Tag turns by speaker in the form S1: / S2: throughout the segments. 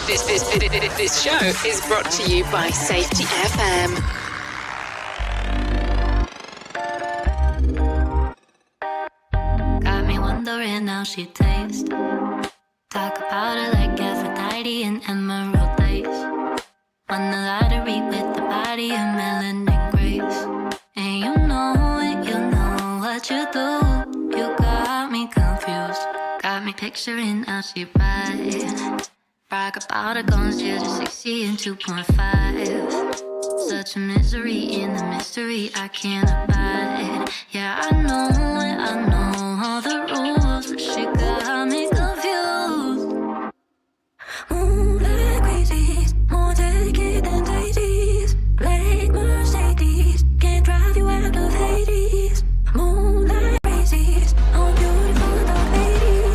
S1: This show is brought to you by Safety FM.
S2: Got me wondering how she tastes. Talk about it like Aphrodite and emerald lace. Won the lottery with the body of melanin grace. And you know it, you know what you do. You got me confused. Got me picturing how she rides. Brag about her guns, yeah, just 60 and 2.5. Such a misery in the mystery I can't abide. Yeah, I know it, I know all the rules, but she got me confused. Move like crazy, more take it than daisies. Late Mercedes, can't drive you out of Hades. Move like crazy, oh beautiful dog ladies.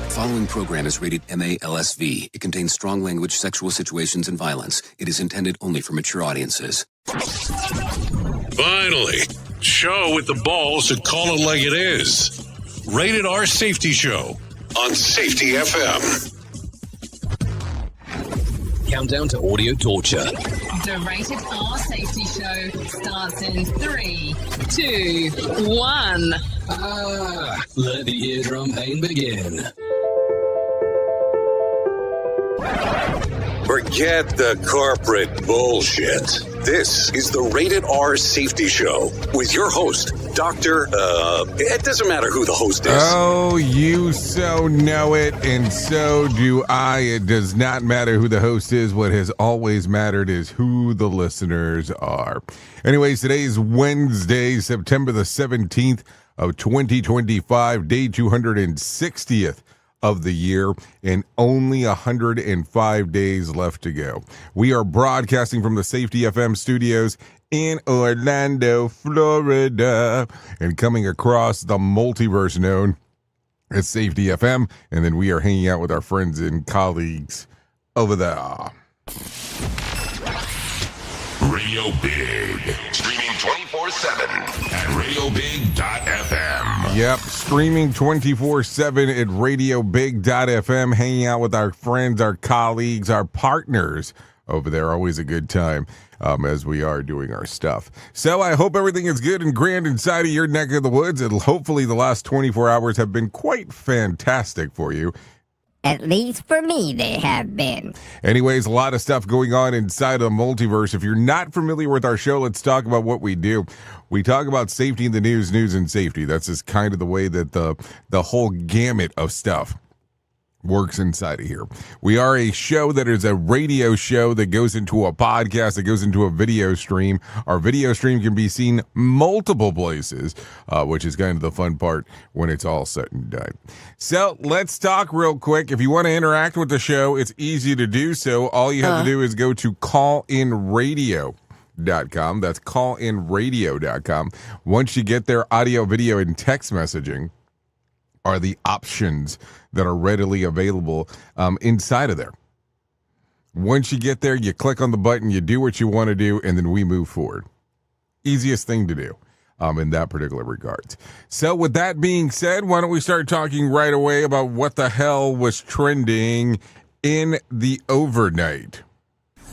S3: The following program is rated MALSV. It contains strong language, sexual situations, and violence. It is intended only for mature audiences.
S4: Finally, show with the balls to call it like it is. Rated R Safety Show on Safety FM.
S3: Countdown to audio torture.
S1: The Rated R Safety Show starts in 3, 2, 1.
S3: Let the eardrum pain begin.
S4: Forget the corporate bullshit. This is the Rated R Safety Show with your host, Dr. It doesn't matter who the host is.
S5: Oh, you so know it, and so do I. It does not matter who the host is. What has always mattered is who the listeners are. Anyways, today is Wednesday, September the 17th of 2025, day 260th of the year, and only 105 days left to go. We are broadcasting from the Safety FM studios in Orlando, Florida, and coming across the multiverse known as Safety FM, and then we are hanging out with our friends and colleagues over there.
S6: Radio Big. Streaming 24/7 at radiobig.fm.
S5: Yep, streaming 24/7 at radiobig.fm, hanging out with our friends, our colleagues, our partners over there. Always a good time as we are doing our stuff. So I hope everything is good and grand inside of your neck of the woods, and hopefully the last 24 hours have been quite fantastic for you.
S7: At least for me, they have been.
S5: Anyways, a lot of stuff going on inside of the multiverse. If you're not familiar with our show, let's talk about what we do. We talk about safety in the news and safety. That's just kind of the way that the whole gamut of stuff works inside of here. We are a show that is a radio show that goes into a podcast, that goes into a video stream. Our video stream can be seen multiple places, which is kind of the fun part when it's all said and done. So let's talk real quick. If you want to interact with the show, it's easy to do so. All you have to do is go to callinradio.com. That's callinradio.com. Once you get there, audio, video, and text messaging are the options that are readily available inside of there. Once you get there, you click on the button, you do what you want to do, and then we move forward. Easiest thing to do in that particular regards. So with that being said, why don't we start talking right away about what the hell was trending in the overnight.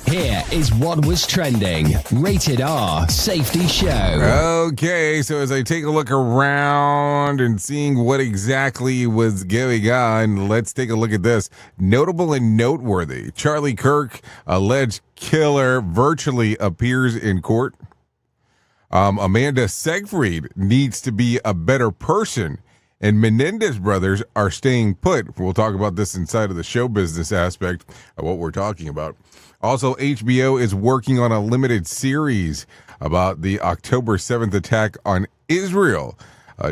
S8: Here is what was trending. Rated R Safety Show.
S5: Okay, so as I take a look around and seeing what exactly was going on, let's take a look at this. Notable and noteworthy. Charlie Kirk, alleged killer, virtually appears in court. Amanda Seyfried needs to be a better person. And Menendez brothers are staying put. We'll talk about this inside of the show business aspect of what we're talking about. Also, HBO is working on a limited series about the October 7th attack on Israel.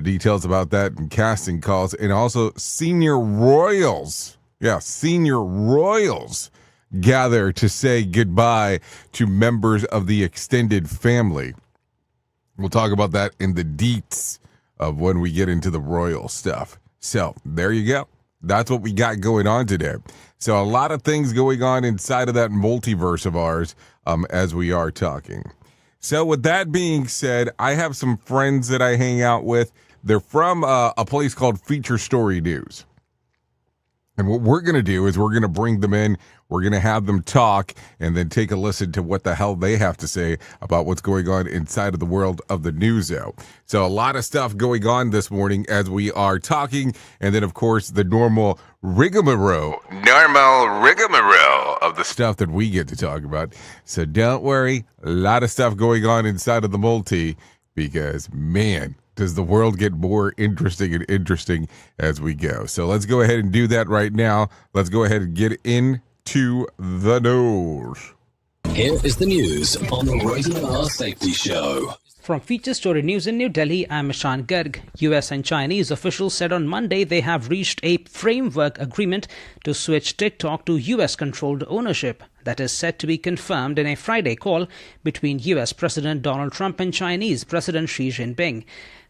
S5: Details about that and casting calls. And also senior royals. Yeah, senior royals gather to say goodbye to members of the extended family. We'll talk about that in the deets of when we get into the royal stuff. So there you go. That's what we got going on today. So a lot of things going on inside of that multiverse of ours as we are talking. So with that being said, I have some friends that I hang out with. They're from a place called Feature Story News. And what we're going to do is we're going to bring them in. We're going to have them talk and then take a listen to what the hell they have to say about what's going on inside of the world of the news. So a lot of stuff going on this morning as we are talking. And then, of course, the normal rigmarole of the stuff that we get to talk about. So don't worry. A lot of stuff going on inside of the multi because, man, does the world get more interesting as we go. So let's go ahead and do that right now. Let's go ahead and get into the news.
S9: Here is the news on the Rated R Safety Show.
S10: From Feature Story News in New Delhi, I'm Ishan Garg. US and Chinese officials said on Monday they have reached a framework agreement to switch TikTok to US-controlled ownership. That is set to be confirmed in a Friday call between US President Donald Trump and Chinese President Xi Jinping.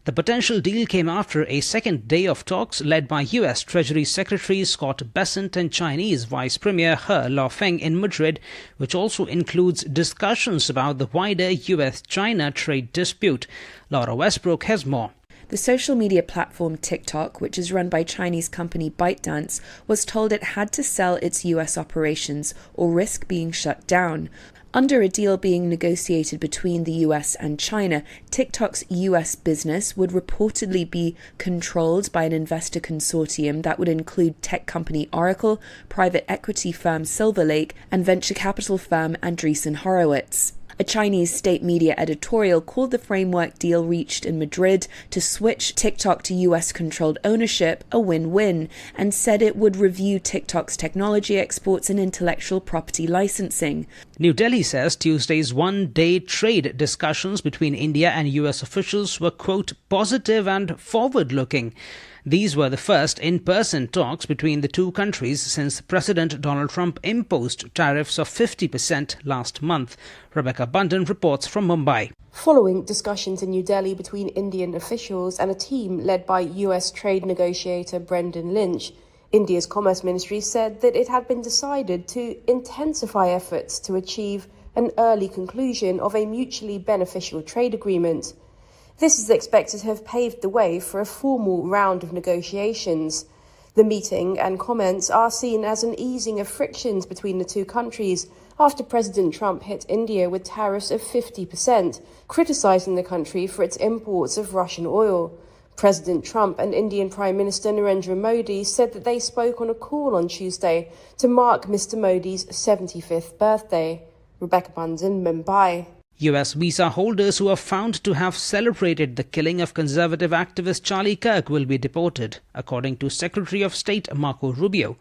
S10: The potential deal came after a second day of talks led by U.S. Treasury Secretary Scott Bessent and Chinese Vice Premier He Laofeng in Madrid, which also includes discussions about the wider U.S.-China trade dispute. Laura Westbrook has more.
S11: The social media platform TikTok, which is run by Chinese company ByteDance, was told it had to sell its US operations or risk being shut down. Under a deal being negotiated between the US and China, TikTok's US business would reportedly be controlled by an investor consortium that would include tech company Oracle, private equity firm Silver Lake, and venture capital firm Andreessen Horowitz. A Chinese state media editorial called the framework deal reached in Madrid to switch TikTok to US-controlled ownership a win-win, and said it would review TikTok's technology exports and intellectual property licensing.
S10: New Delhi says Tuesday's one-day trade discussions between India and US officials were, quote, positive and forward-looking. These were the first in-person talks between the two countries since President Donald Trump imposed tariffs of 50% last month. Rebecca Bundan reports from Mumbai.
S12: Following discussions in New Delhi between Indian officials and a team led by US trade negotiator Brendan Lynch, India's Commerce Ministry said that it had been decided to intensify efforts to achieve an early conclusion of a mutually beneficial trade agreement. This is expected to have paved the way for a formal round of negotiations. The meeting and comments are seen as an easing of frictions between the two countries after President Trump hit India with tariffs of 50%, criticising the country for its imports of Russian oil. President Trump and Indian Prime Minister Narendra Modi said that they spoke on a call on Tuesday to mark Mr. Modi's 75th birthday. Rebecca Bundan, Mumbai.
S10: US visa holders who are found to have celebrated the killing of conservative activist Charlie Kirk will be deported, according to Secretary of State Marco Rubio.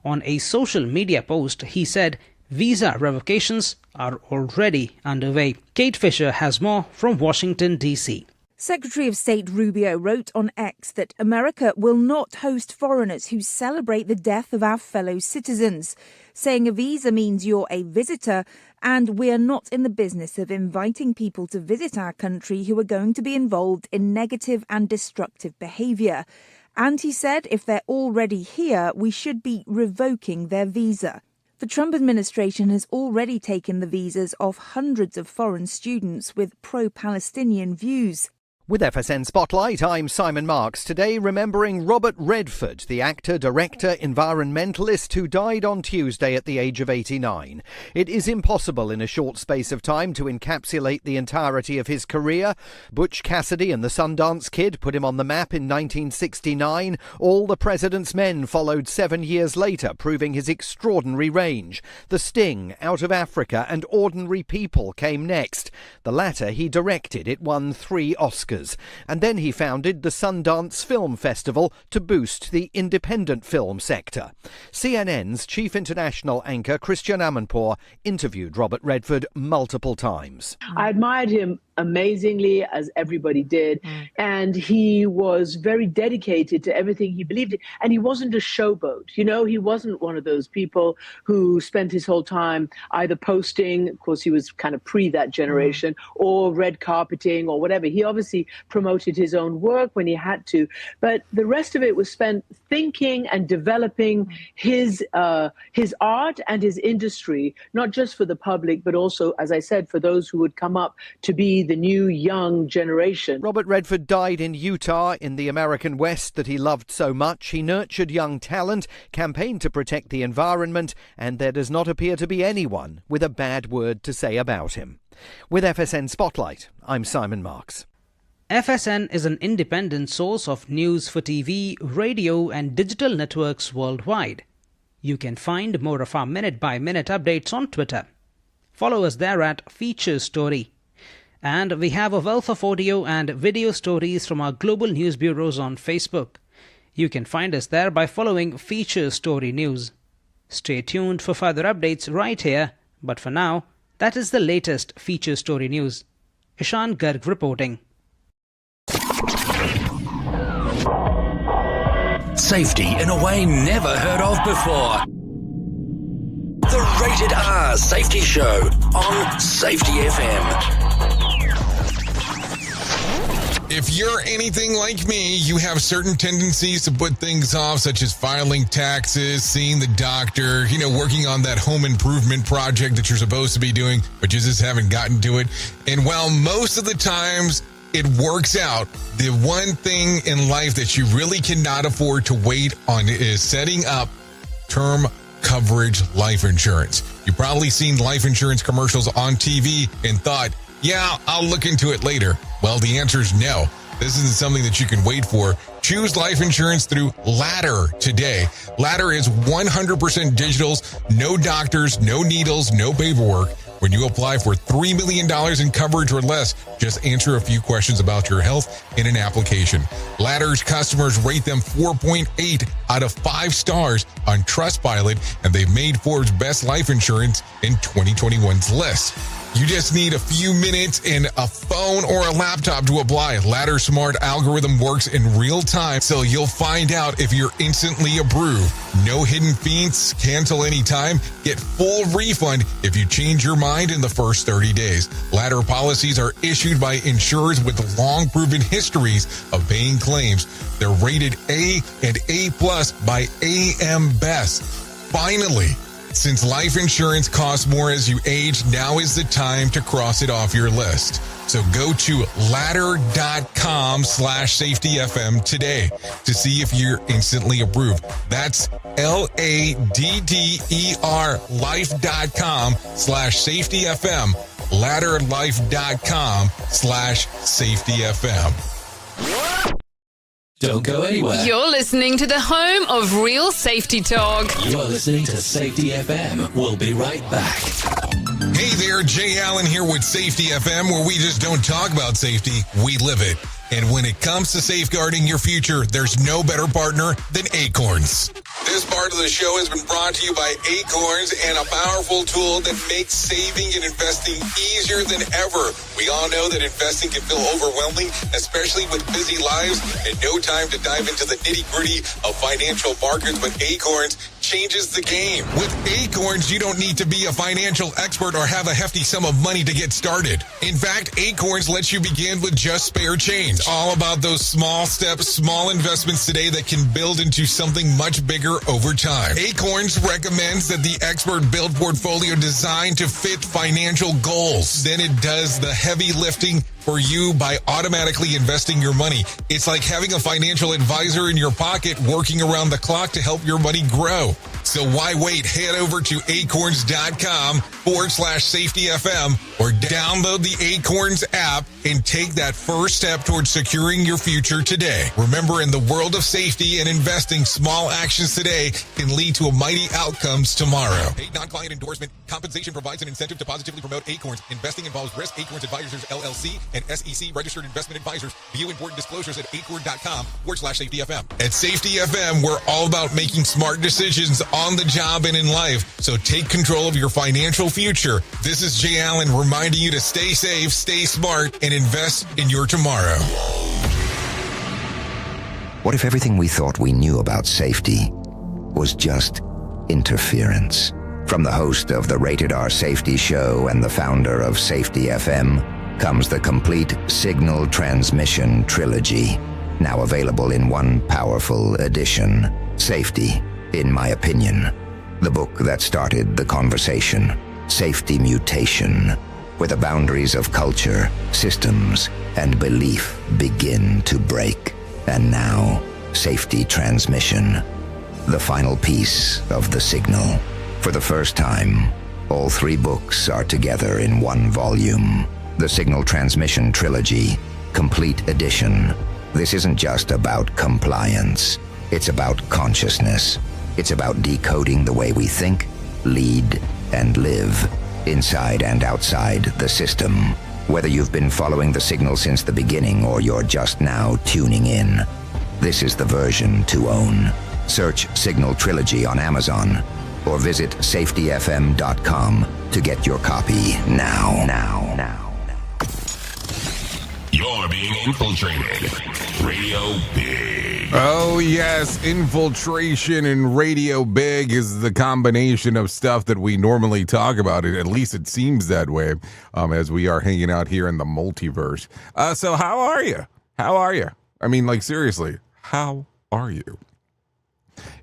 S10: On a social media post, he said visa revocations are already underway. Kate Fisher has more from Washington, D.C.
S13: Secretary of State Rubio wrote on X that America will not host foreigners who celebrate the death of our fellow citizens, saying a visa means you're a visitor and we're not in the business of inviting people to visit our country who are going to be involved in negative and destructive behaviour. And he said if they're already here, we should be revoking their visa. The Trump administration has already taken the visas of hundreds of foreign students with pro-Palestinian views.
S14: With FSN Spotlight, I'm Simon Marks. Today, remembering Robert Redford, the actor, director, environmentalist who died on Tuesday at the age of 89. It is impossible in a short space of time to encapsulate the entirety of his career. Butch Cassidy and the Sundance Kid put him on the map in 1969. All the President's Men followed 7 years later, proving his extraordinary range. The Sting, Out of Africa, and Ordinary People came next. The latter he directed. It won 3 Oscars. And then he founded the Sundance Film Festival to boost the independent film sector. CNN's chief international anchor Christian Amanpour interviewed Robert Redford multiple times.
S15: I admired him amazingly, as everybody did. And he was very dedicated to everything he believed in. And he wasn't a showboat. You know, he wasn't one of those people who spent his whole time either posting, of course, he was kind of pre that generation, or red carpeting or whatever. He obviously promoted his own work when he had to. But the rest of it was spent thinking and developing his art and his industry, not just for the public, but also, as I said, for those who would come up to be the new young generation.
S14: Robert Redford died in Utah, in the American West that he loved so much. He nurtured young talent, campaigned to protect the environment, and there does not appear to be anyone with a bad word to say about him. With FSN Spotlight, I'm Simon Marks.
S10: FSN is an independent source of news for TV, radio and digital networks worldwide. You can find more of our minute-by-minute updates on Twitter. Follow us there at Feature Story. And we have a wealth of audio and video stories from our global news bureaus on Facebook. You can find us there by following Feature Story News. Stay tuned for further updates right here, but for now, that is the latest Feature Story News. Ishan Garg reporting.
S9: Safety in a way never heard of before. The Rated R Safety Show on Safety FM.
S5: If you're anything like me, you have certain tendencies to put things off, such as filing taxes, seeing the doctor, working on that home improvement project that you're supposed to be doing, but you just haven't gotten to it. And while most of the times it works out, the one thing in life that you really cannot afford to wait on is setting up term coverage life insurance. You've probably seen life insurance commercials on TV and thought, yeah, I'll look into it later. Well, the answer is no. This isn't something that you can wait for. Choose life insurance through Ladder today. Ladder is 100% digitals, no doctors, no needles, no paperwork. When you apply for $3 million in coverage or less, just answer a few questions about your health in an application. Ladder's customers rate them 4.8 out of 5 stars on Trustpilot, and they've made Forbes' Best Life Insurance in 2021's list. You just need a few minutes and a phone or a laptop to apply. Ladder's smart algorithm works in real time, so you'll find out if you're instantly approved. No hidden fees, cancel anytime, get full refund if you change your mind in the first 30 days. Ladder policies are issued by insurers with long proven histories of paying claims. They're rated A and A+ by AM Best. Finally, since life insurance costs more as you age, now is the time to cross it off your list. So go to ladder.com/safetyfm today to see if you're instantly approved. That's LADDER life.com/safetyfm. Ladderlife.com/safetyfm.
S9: Don't go anywhere.
S1: You're listening to the home of real safety talk.
S9: You're listening to Safety FM. We'll be right back.
S5: Hey there, Jay Allen here with Safety FM, where we just don't talk about safety, we live it. And when it comes to safeguarding your future, there's no better partner than Acorns. This part of the show has been brought to you by Acorns, and a powerful tool that makes saving and investing easier than ever. We all know that investing can feel overwhelming, especially with busy lives and no time to dive into the nitty-gritty of financial markets, but Acorns changes the game. With Acorns, you don't need to be a financial expert or have a hefty sum of money to get started. In fact, Acorns lets you begin with just spare change. All about those small steps, small investments today that can build into something much bigger over time. Acorns recommends that the expert build portfolio designed to fit financial goals. Then it does the heavy lifting for you by automatically investing your money. It's like having a financial advisor in your pocket working around the clock to help your money grow. So why wait? Head over to acorns.com/safetyfm or download the Acorns app and take that first step towards securing your future today. Remember, in the world of safety and investing, small actions today can lead to mighty outcomes tomorrow. Paid non-client endorsement. Compensation provides an incentive to positively promote Acorns. Investing involves risk. Acorns Advisors, LLC, and SEC registered investment advisors. View important disclosures at acorn.com/safetyfm. At Safety FM, we're all about making smart decisions on the job and in life. So take control of your financial future. This is Jay Allen reminding you to stay safe, stay smart, and invest in your tomorrow.
S16: What if everything we thought we knew about safety was just interference? From the host of the Rated R Safety Show and the founder of Safety FM comes the complete Signal Transmission Trilogy, now available in one powerful edition. Safety, in my opinion, the book that started the conversation. Safety Mutation, where the boundaries of culture, systems, and belief begin to break. And now, Safety Transmission, the final piece of the signal. For the first time, all 3 books are together in one volume. The Signal Transmission Trilogy, Complete Edition. This isn't just about compliance. It's about consciousness. It's about decoding the way we think, lead, and live, inside and outside the system. Whether you've been following the signal since the beginning or you're just now tuning in, this is the version to own. Search Signal Trilogy on Amazon or visit safetyfm.com to get your copy now.
S6: You're being infiltrated. Radio Big.
S5: Oh, yes. Infiltration and Radio Big is the combination of stuff that we normally talk about. At least it seems that way as we are hanging out here in the multiverse. So how are you? How are you? I mean, like, seriously, how are you?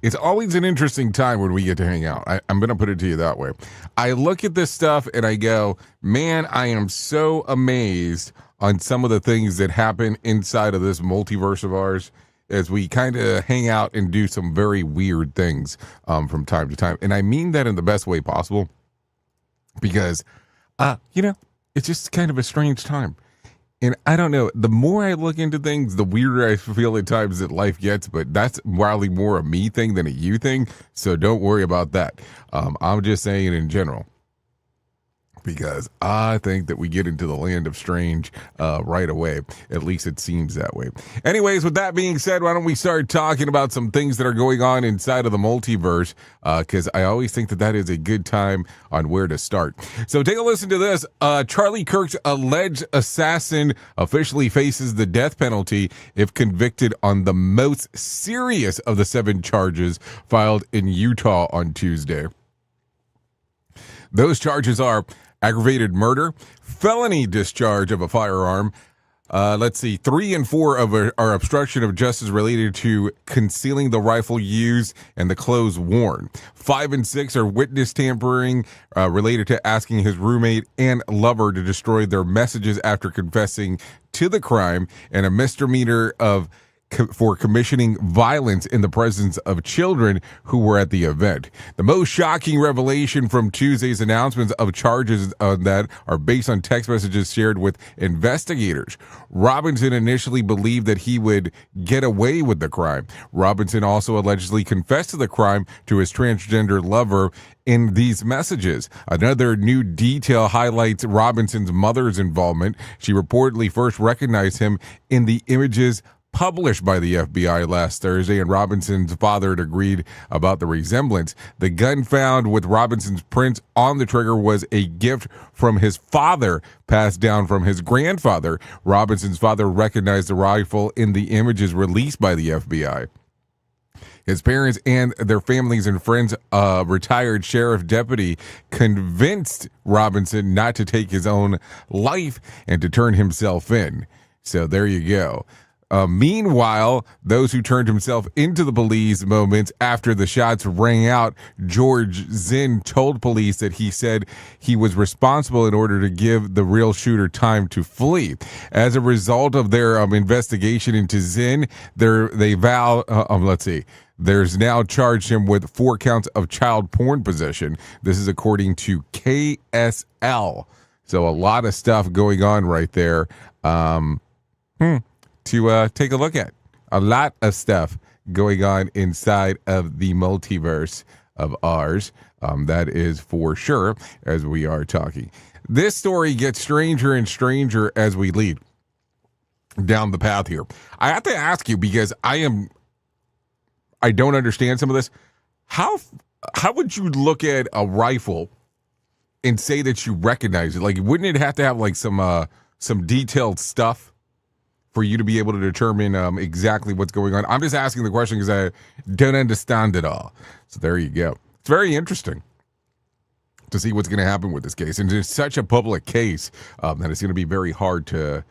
S5: It's always an interesting time when we get to hang out. I'm going to put it to you that way. I look at this stuff and I go, man, I am so amazed on some of the things that happen inside of this multiverse of ours as we kind of hang out and do some very weird things from time to time. And I mean that in the best way possible because, it's just kind of a strange time. And I don't know, the more I look into things, the weirder I feel at times that life gets, but that's probably more a me thing than a you thing, so don't worry about that. I'm just saying in general, because I think that we get into the land of strange right away. At least it seems that way. Anyways, with that being said, why don't we start talking about some things that are going on inside of the multiverse, because I always think that is a good time on where to start. So take a listen to this. Charlie Kirk's alleged assassin officially faces the death penalty if convicted on the most serious of the 7 charges filed in Utah on Tuesday. Those charges are aggravated murder, felony discharge of a firearm. 3 and 4 are obstruction of justice related to concealing the rifle used and the clothes worn. 5 and 6 are witness tampering related to asking his roommate and lover to destroy their messages after confessing to the crime, and a misdemeanor for commissioning violence in the presence of children who were at the event. The most shocking revelation from Tuesday's announcements of charges that are based on text messages shared with investigators. Robinson initially believed that he would get away with the crime. Robinson also allegedly confessed to the crime to his transgender lover in these messages. Another new detail highlights Robinson's mother's involvement. She reportedly first recognized him in the images published by the FBI last Thursday, and Robinson's father had agreed about the resemblance. The gun found with Robinson's prints on the trigger was a gift from his father, passed down from his grandfather. Robinson's father recognized the rifle in the images released by the FBI. His parents and their families and friends, retired sheriff deputy, convinced Robinson not to take his own life and to turn himself in. So there you go. Meanwhile, those who turned himself into the police moments after the shots rang out, George Zinn told police that he said he was responsible in order to give the real shooter time to flee. As a result of their investigation into Zinn, there's now charged him with 4 counts of child porn possession. This is according to KSL. So a lot of stuff going on right there. To take a look at. A lot of stuff going on inside of the multiverse of ours. That is for sure, as we are talking. This story gets stranger and stranger as we lead down the path here. I have to ask you, because I don't understand some of this. How how would you look at a rifle and say that you recognize it? Like, wouldn't it have to have like some detailed stuff for you to be able to determine exactly what's going on? I'm just asking the question because I don't understand it all. So there you go. It's very interesting to see what's going to happen with this case. And it's such a public case that it's going to be very hard to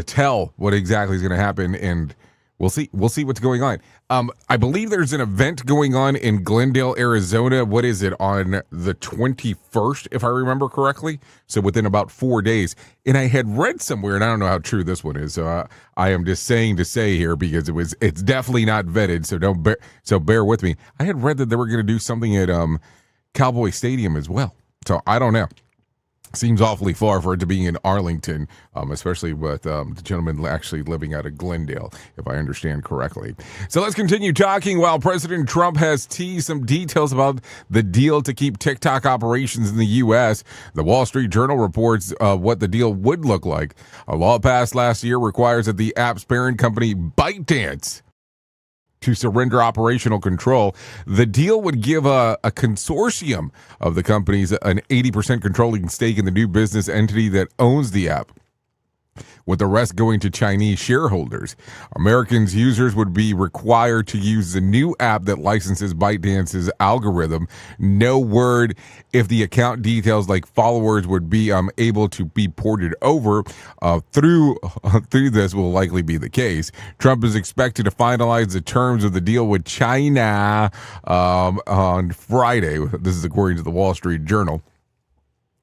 S5: tell what exactly is going to happen. And we'll see what's going on. I believe there's an event going on in Glendale, Arizona. What is it, on the 21st, if I remember correctly? So within about 4 days. And I had read somewhere, and I don't know how true this one is, so I am just saying to say here because it's definitely not vetted. So bear with me. I had read that they were going to do something at Cowboy Stadium as well. So I don't know. Seems awfully far for it to be in Arlington, especially with the gentleman actually living out of Glendale, if I understand correctly. So let's continue talking while President Trump has teased some details about the deal to keep TikTok operations in the U.S. The Wall Street Journal reports what the deal would look like. A law passed last year requires that the app's parent company, ByteDance, to surrender operational control. The deal would give a consortium of the companies an 80% controlling stake in the new business entity that owns the app, with the rest going to Chinese shareholders. Americans users would be required to use the new app that licenses ByteDance's algorithm. No word if the account details like followers would be able to be ported over. Through this will likely be the case. Trump is expected to finalize the terms of the deal with China on Friday. This is according to the Wall Street Journal.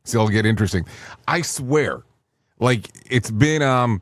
S5: So it'll get interesting. I swear, like, it's been a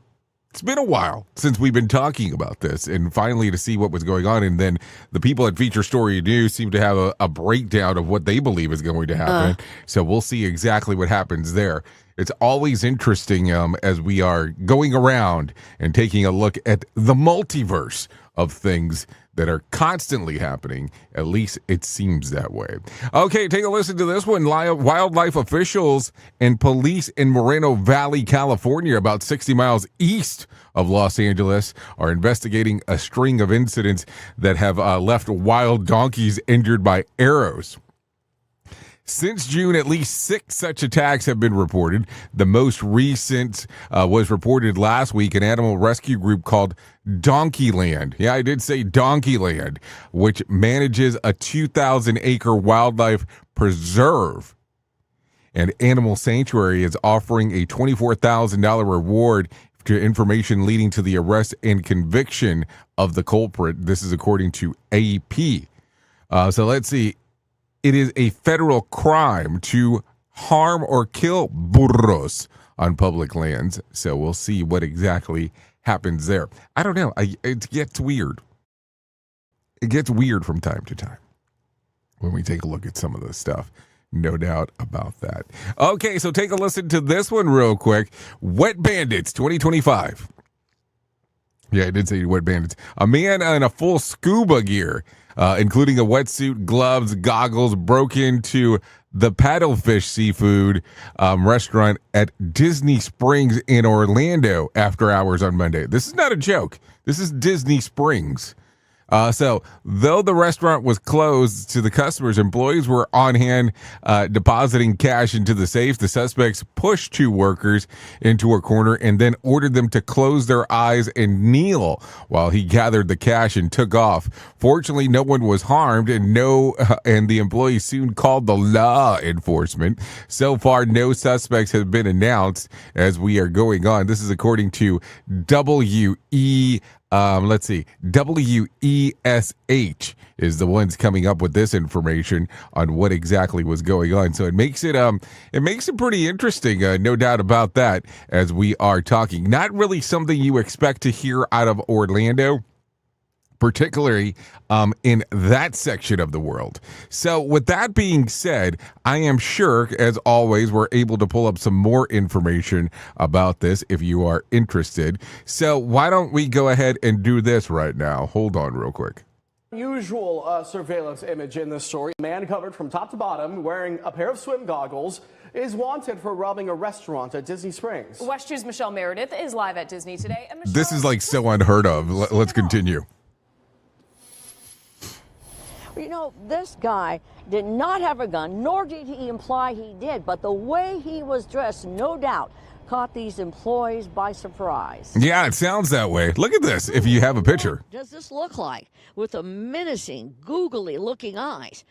S5: while since we've been talking about this, and finally to see what was going on. And then the people at Feature Story News seem to have a breakdown of what they believe is going to happen. So we'll see exactly what happens there. It's always interesting as we are going around and taking a look at the multiverse of things that are constantly happening. At least it seems that way. Okay, take a listen to this one. Wildlife officials and police in Moreno Valley, California, about 60 miles east of Los Angeles, are investigating a string of incidents that have left wild donkeys injured by arrows. Since June, at least 6 such attacks have been reported. The most recent was reported last week. An animal rescue group called Donkeyland. Yeah, I did say Donkeyland, which manages a 2,000-acre wildlife preserve. And Animal Sanctuary is offering a $24,000 reward to information leading to the arrest and conviction of the culprit. This is according to AP. So let's see. It is a federal crime to harm or kill burros on public lands. So we'll see what exactly happens there. I don't know. It gets weird. It gets weird from time to time when we take a look at some of this stuff. No doubt about that. Okay, so take a listen to this one real quick. Wet Bandits 2025. Yeah, I did say Wet Bandits. A man in a full scuba gear, including a wetsuit, gloves, goggles, broke into the Paddlefish Seafood restaurant at Disney Springs in Orlando after hours on Monday. This is not a joke. This is Disney Springs. So though the restaurant was closed to the customers, employees were on hand depositing cash into the safe. The suspects pushed 2 workers into a corner and then ordered them to close their eyes and kneel while he gathered the cash and took off. Fortunately, no one was harmed, and the employees soon called the law enforcement. So far, no suspects have been announced as we are going on. This is according to WESH is the ones coming up with this information on what exactly was going on. So it makes it pretty interesting, no doubt about that, as we are talking. Not really something you expect to hear out of Orlando, particularly in that section of the world. So with that being said, I am sure, as always, we're able to pull up some more information about this if you are interested. So why don't we go ahead and do this right now? Hold on real quick.
S17: Usual surveillance image in this story. A man covered from top to bottom wearing a pair of swim goggles is wanted for robbing a restaurant at Disney Springs.
S18: West 2's Michelle Meredith is live at Disney today. And
S5: this is like so unheard of. Let's continue.
S19: You know, this guy did not have a gun, nor did he imply he did, but the way he was dressed, no doubt, caught these employees by surprise.
S5: Yeah, it sounds that way. Look at this, if you have a picture.
S19: What does this look like? With the menacing, googly-looking eyes.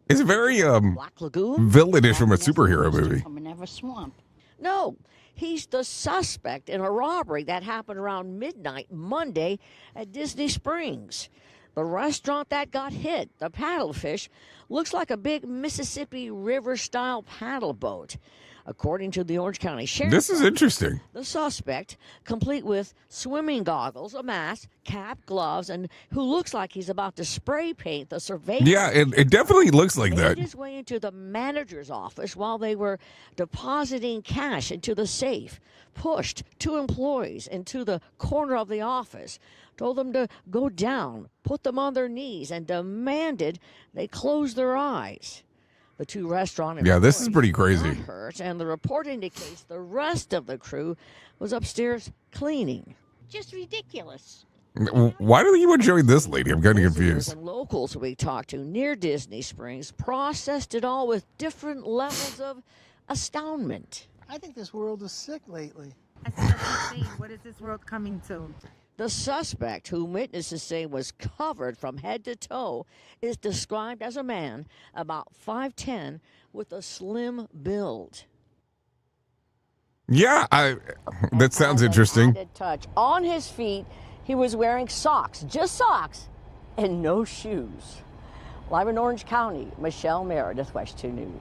S5: It's very
S19: Black Lagoon?
S5: villainish from a superhero movie.
S19: From Never Swamp. No, he's the suspect in a robbery that happened around midnight Monday at Disney Springs. The restaurant that got hit, the Paddlefish, looks like a big Mississippi River-style paddle boat. According to the Orange County Sheriff,
S5: This is interesting.
S19: the suspect, complete with swimming goggles, a mask, cap, gloves, and who looks like he's about to spray paint the surveillance.
S5: Yeah, it definitely looks like that.
S19: Made his way into the manager's office while they were depositing cash into the safe, pushed two employees into the corner of the office, told them to go down, put them on their knees, and demanded they close their eyes. The two restaurant
S5: Yeah, this is pretty
S19: employees were
S5: crazy.
S19: not hurt, and the report indicates the rest of the crew was upstairs cleaning. Just ridiculous.
S5: Why do you enjoy this lady? I'm kind of confused.
S19: And locals we talked to near Disney Springs processed it all with different levels of astoundment.
S20: I think this world is sick lately.
S13: What is this world coming to?
S19: The suspect, who witnesses say was covered from head to toe, is described as a man about 5'10" with a slim build.
S5: Yeah, that sounds interesting.
S19: Added touch. On his feet, he was wearing socks, just socks, and no shoes. Live in Orange County, Michelle Meredith, West 2 News.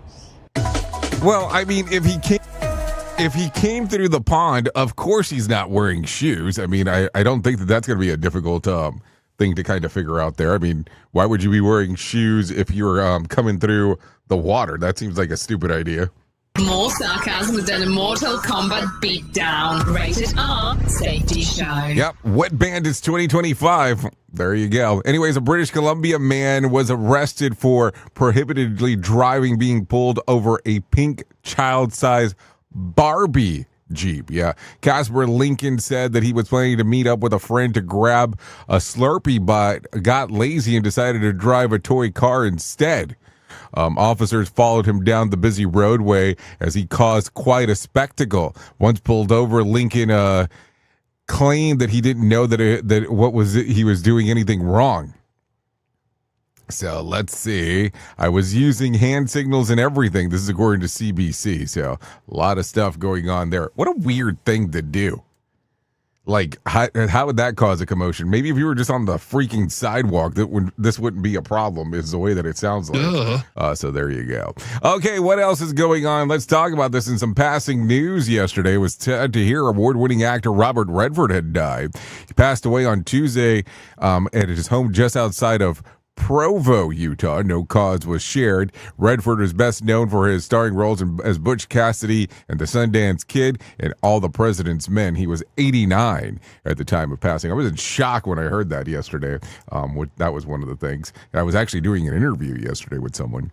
S5: Well, I mean, if he came through the pond, of course he's not wearing shoes. I mean, I don't think that's going to be a difficult thing to kind of figure out there. I mean, why would you be wearing shoes if you're coming through the water? That seems like a stupid idea.
S1: More sarcasm with an Mortal Kombat beatdown. Rated R Safety Show.
S5: Yep, Wet Bandits 2025. There you go. Anyways, a British Columbia man was arrested for prohibitively driving, being pulled over a pink child-sized Barbie Jeep. Yeah. Casper Lincoln said that he was planning to meet up with a friend to grab a Slurpee, but got lazy and decided to drive a toy car instead. Officers followed him down the busy roadway as he caused quite a spectacle. Once pulled over, Lincoln claimed that he didn't know that he was doing anything wrong. So let's see. I was using hand signals and everything. This is according to CBC. So a lot of stuff going on there. What a weird thing to do. Like, how would that cause a commotion? Maybe if you were just on the freaking sidewalk, this wouldn't be a problem, is the way that it sounds like. So there you go. Okay, what else is going on? Let's talk about this. In some passing news yesterday, it was sad to hear award-winning actor Robert Redford had died. He passed away on Tuesday at his home just outside of Provo, Utah. No cause was shared. Redford is best known for his starring roles as Butch Cassidy and the Sundance Kid and All the President's Men. He was 89 at the time of passing. I was in shock when I heard that yesterday. That was one of the things. I was actually doing an interview yesterday with someone,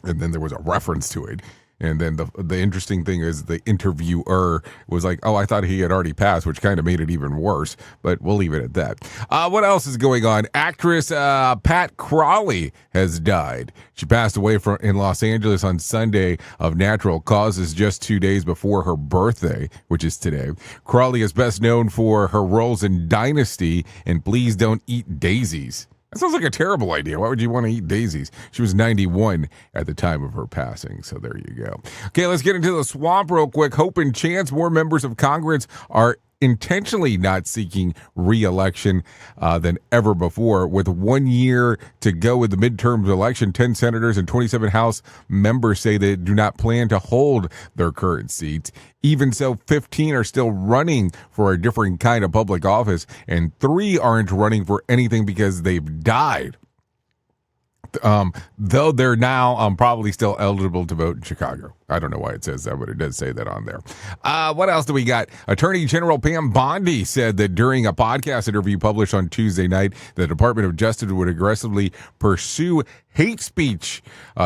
S5: and then there was a reference to it. And then the interesting thing is the interviewer was like, oh, I thought he had already passed, which kind of made it even worse. But we'll leave it at that. What else is going on? Actress Pat Crawley has died. She passed away in Los Angeles on Sunday of natural causes just 2 days before her birthday, which is today. Crawley is best known for her roles in Dynasty and Please Don't Eat Daisies. That sounds like a terrible idea. Why would you want to eat daisies? She was 91 at the time of her passing, so there you go. Okay, let's get into the swamp real quick. Hope and chance more members of Congress are intentionally not seeking re-election than ever before. With 1 year to go with the midterm election, 10 senators and 27 House members say they do not plan to hold their current seats. Even so, 15 are still running for a different kind of public office, and 3 aren't running for anything because they've died. Though they're now probably still eligible to vote in Chicago. I don't know why it says that, but it does say that on there. What else do we got? Attorney General Pam Bondi said that during a podcast interview published on Tuesday night, the Department of Justice would aggressively pursue hate speech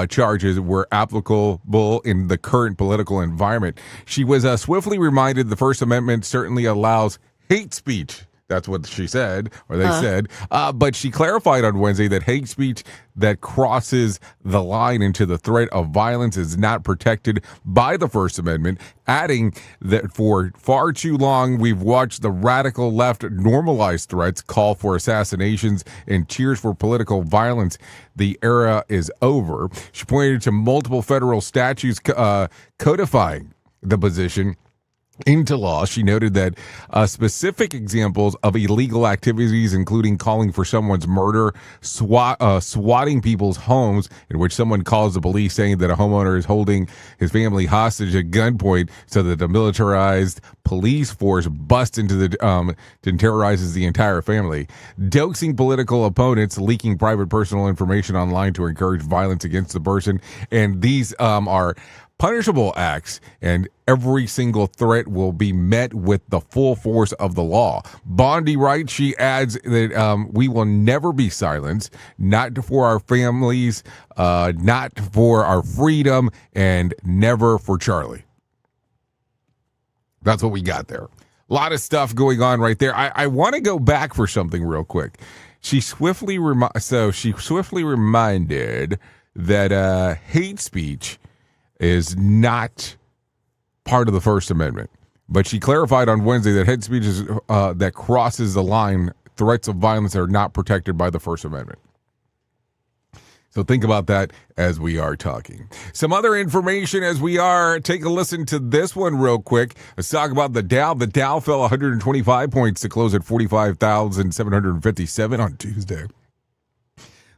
S5: charges were applicable in the current political environment. She was swiftly reminded the First Amendment certainly allows hate speech. That's what she said, or they said. But she clarified on Wednesday that hate speech that crosses the line into the threat of violence is not protected by the First Amendment, adding that for far too long we've watched the radical left normalize threats, call for assassinations, and cheers for political violence. The era is over. She pointed to multiple federal statutes codifying the position into law. She noted that specific examples of illegal activities, including calling for someone's murder, swatting people's homes, in which someone calls the police saying that a homeowner is holding his family hostage at gunpoint so that the militarized police force busts into the and terrorizes the entire family, doxing political opponents, leaking private personal information online to encourage violence against the person. And these are punishable acts, and every single threat will be met with the full force of the law. Bondi writes, she adds that we will never be silenced, not for our families, not for our freedom, and never for Charlie. That's what we got there. A lot of stuff going on right there. I want to go back for something real quick. She swiftly reminded that hate speech is not part of the First Amendment. But she clarified on Wednesday that hate speech is, that crosses the line, threats of violence are not protected by the First Amendment. So think about that as we are talking. Some other information as we are. Take a listen to this one real quick. Let's talk about the Dow. The Dow fell 125 points to close at 45,757 on Tuesday.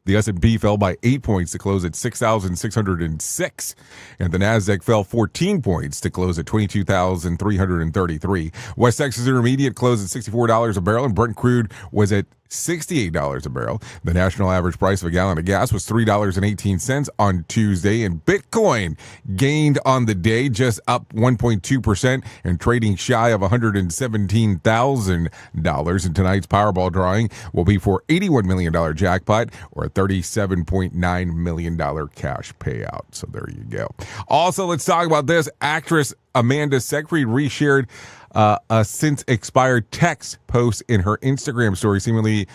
S5: The S&P fell by 8 points to close at 6,606, and the Nasdaq fell 14 points to close at 22,333. West Texas Intermediate closed at $64 a barrel, and Brent crude was at $68 a barrel. The national average price of a gallon of gas was $3.18 on Tuesday, and Bitcoin gained on the day, just up 1.2% and trading shy of $117,000. And tonight's Powerball drawing will be for $81 million jackpot, or a $37.9 million cash payout. So there you go. Also, let's talk about this. Actress Amanda Seyfried reshared a since expired text post in her Instagram story, seemingly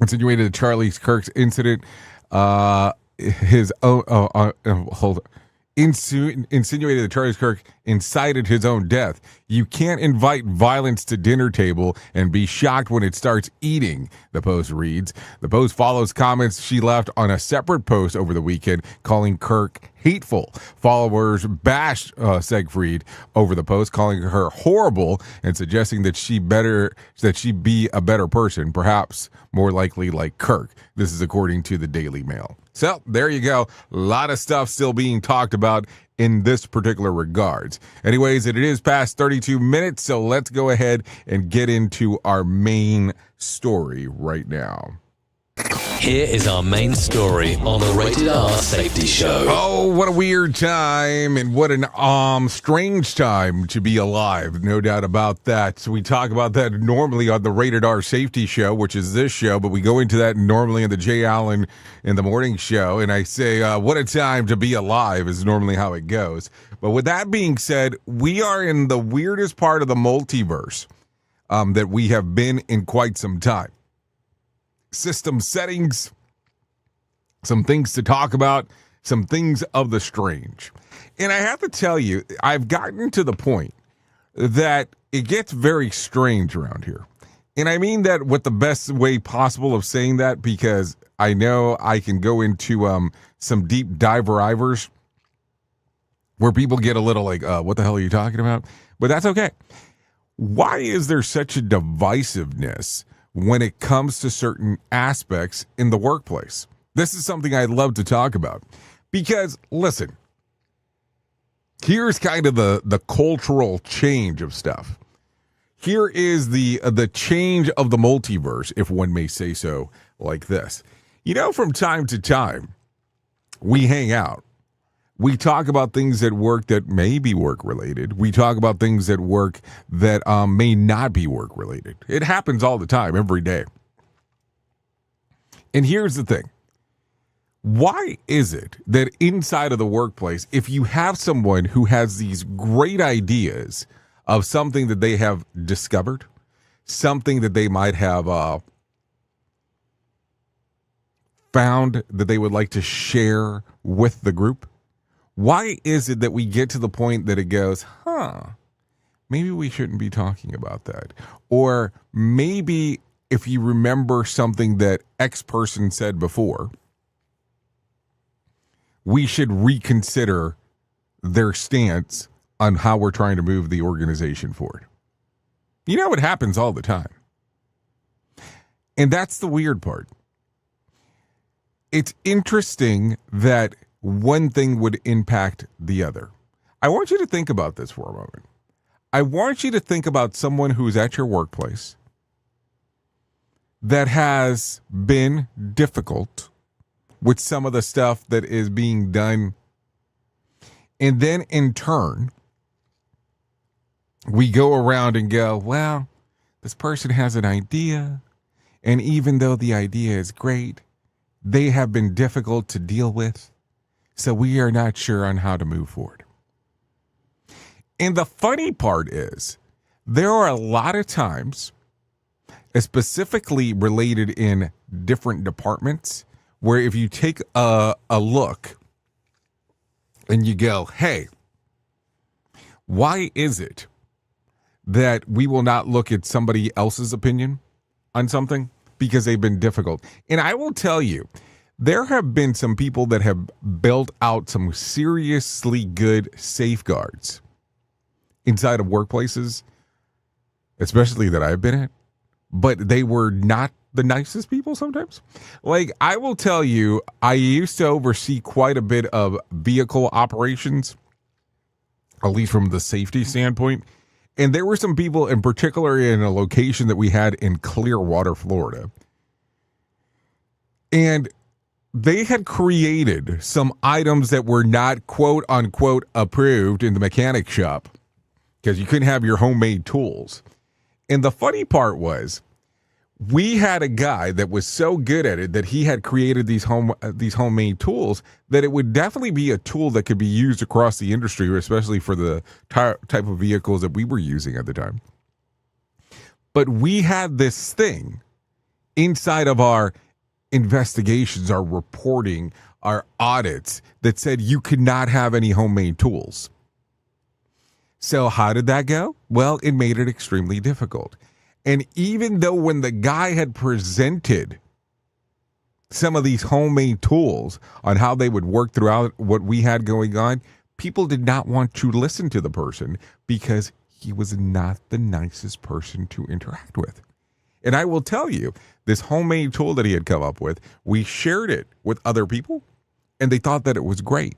S5: insinuated that Charlie Kirk's incident, insinuated that Charlie Kirk incited his own death. You can't invite violence to dinner table and be shocked when it starts eating, the post reads. The post follows comments she left on a separate post over the weekend calling Kirk hateful. Followers bashed Seyfried over the post, calling her horrible and suggesting that she be a better person, perhaps more likely like Kirk. This is according to the Daily Mail. So there you go. A lot of stuff still being talked about in this particular regards. Anyways, it is past 32 minutes, so let's go ahead and get into our main story right now.
S9: Here is our main story on the Rated R Safety Show.
S5: Oh, what a weird time, and what an strange time to be alive. No doubt about that. So we talk about that normally on the Rated R Safety Show, which is this show, but we go into that normally in the Jay Allen in the Morning Show, and I say, what a time to be alive is normally how it goes. But with that being said, we are in the weirdest part of the multiverse that we have been in quite some time. System settings, some things to talk about, some things of the strange. And I have to tell you, I've gotten to the point that it gets very strange around here. And I mean that with the best way possible of saying that, because I know I can go into some deep diver-ivers where people get a little like, what the hell are you talking about? But that's okay. Why is there such a divisiveness when it comes to certain aspects in the workplace? This is something I'd love to talk about, because listen, here's kind of the cultural change of stuff. Here is the change of the multiverse, if one may say so, like this. You know, from time to time, we hang out. We talk about things at work that may be work-related. We talk about things at work that may not be work-related. It happens all the time, every day. And here's the thing. Why is it that inside of the workplace, if you have someone who has these great ideas of something that they have discovered, something that they might have found that they would like to share with the group? Why is it that we get to the point that it goes, maybe we shouldn't be talking about that? Or maybe if you remember something that X person said before, we should reconsider their stance on how we're trying to move the organization forward. You know, it happens all the time. And that's the weird part. It's interesting that one thing would impact the other. I want you to think about this for a moment. I want you to think about someone who's at your workplace that has been difficult with some of the stuff that is being done. And then in turn, we go around and go, well, this person has an idea. And even though the idea is great, they have been difficult to deal with. So we are not sure on how to move forward. And the funny part is, there are a lot of times, specifically related in different departments, where if you take a look and you go, hey, why is it that we will not look at somebody else's opinion on something? Because they've been difficult. And I will tell you, there have been some people that have built out some seriously good safeguards inside of workplaces, especially that I've been at, but they were not the nicest people sometimes. Like, I will tell you, I used to oversee quite a bit of vehicle operations, at least from the safety standpoint. And there were some people, in particular in a location that we had in Clearwater, Florida. And they had created some items that were not quote unquote approved in the mechanic shop because you couldn't have your homemade tools. And the funny part was, we had a guy that was so good at it that he had created these homemade tools that it would definitely be a tool that could be used across the industry, especially for the type of vehicles that we were using at the time. But we had this thing inside of our investigations, our reporting, our audits that said you could not have any homemade tools. So how did that go? Well, it made it extremely difficult. And even though when the guy had presented some of these homemade tools on how they would work throughout what we had going on, people did not want to listen to the person because he was not the nicest person to interact with. And I will tell you, this homemade tool that he had come up with, we shared it with other people and they thought that it was great.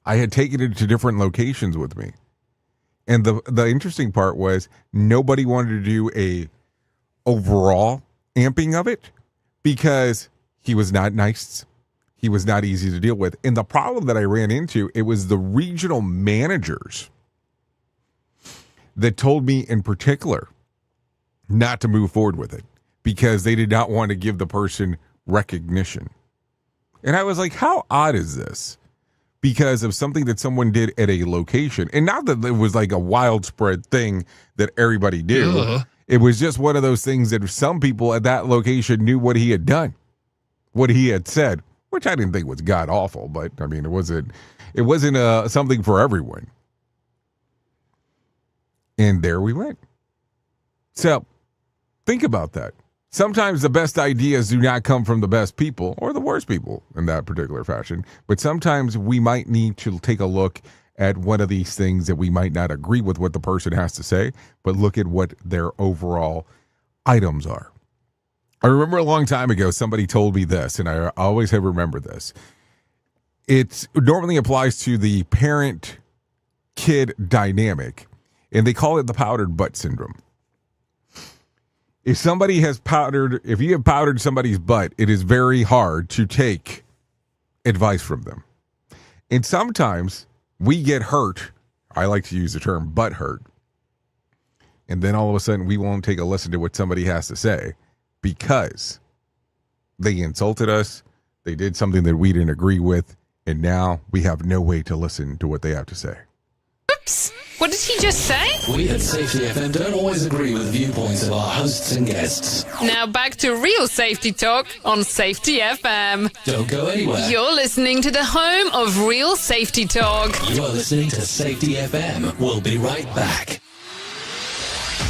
S5: I had taken it to different locations with me. And the interesting part was nobody wanted to do a overall amping of it because he was not nice. He was not easy to deal with. And the problem that I ran into, it was the regional managers that told me in particular not to move forward with it because they did not want to give the person recognition. And I was like, how odd is this? Because of something that someone did at a location. And not that it was like a widespread thing that everybody did. It was just one of those things that some people at that location knew what he had done, what he had said, which I didn't think was god awful, but I mean, it wasn't something for everyone. And there we went. So think about that. Sometimes the best ideas do not come from the best people or the worst people in that particular fashion. But sometimes we might need to take a look at one of these things that we might not agree with what the person has to say, but look at what their overall items are. I remember a long time ago, somebody told me this, and I always have remembered this. It normally applies to the parent-kid dynamic, and they call it the powdered butt syndrome. If you have powdered somebody's butt, it is very hard to take advice from them. And sometimes we get hurt. I like to use the term butt hurt. And then all of a sudden we won't take a listen to what somebody has to say because they insulted us. They did something that we didn't agree with. And now we have no way to listen to what they have to say.
S1: Oops. What did he just say?
S9: We at Safety FM don't always agree with viewpoints of our hosts and guests.
S1: Now back to real safety talk on Safety FM.
S9: Don't go anywhere.
S1: You're listening to the home of real safety talk.
S9: You are listening to Safety FM. We'll be right back.